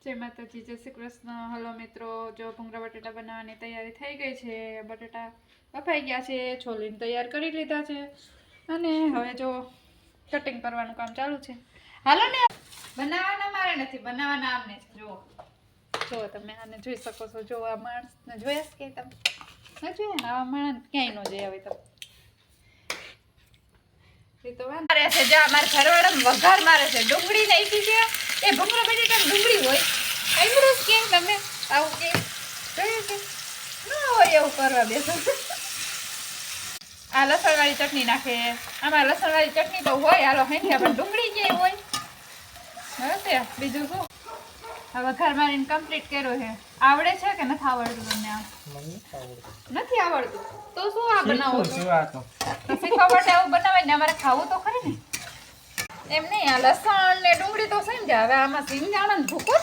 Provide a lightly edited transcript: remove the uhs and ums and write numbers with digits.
જય માતાજી, જય શ્રી કૃષ્ણ. હલો મિત્રો, જો ભૂંગળા બટેટા બનાવવાની તૈયારી થઈ ગઈ છે. બટેટા બફાઈ ગયા છે, છોલીને તૈયાર કરી લીધા છે અને હવે જો કટિંગ કરવાનું કામ ચાલુ છે. હાલો ને, બનાવવાના મારે નથી, બનાવવાના આમને છે. જો તમે આને જોઈ શકો છો. જો આ માણસને જોયા કે તમે ન જોયા ને? આવા માણસ ક્યાંય ન જોયા હોય તમે. એ તો મારે છે, જા મારા ઘરવાળા વઘાર મારે છે. ડુંગળી નાખી છે, એ ભૂંગળા બટેટા ડુંગળી હોય એમરું કે તમે આવું કે જોયું કે ના હોય એવું કરવા બેસો. આ લસણવાળી ચટણી નાખે. આમાં લસણવાળી ચટણી તો હોય, હાલો હેઠી પણ ડુંગળી ક્યાંય હોય હશે. બીજું શું? આ વઘાર મારીને કમ્પ્લીટ કર્યો છે. આવડે છે કે નથી આવડતું તમને? આ નથી આવડતું તો શું આ બનાવો છો? તો શીખવા માટે આવું બનાવાય ને, અમારે ખાવું તો ખરી ને. એમ નહીં, આ લસણ ને ડુંગળી તો સમજ્યા. હવે આમાં સિંગદાણા ને ભૂકો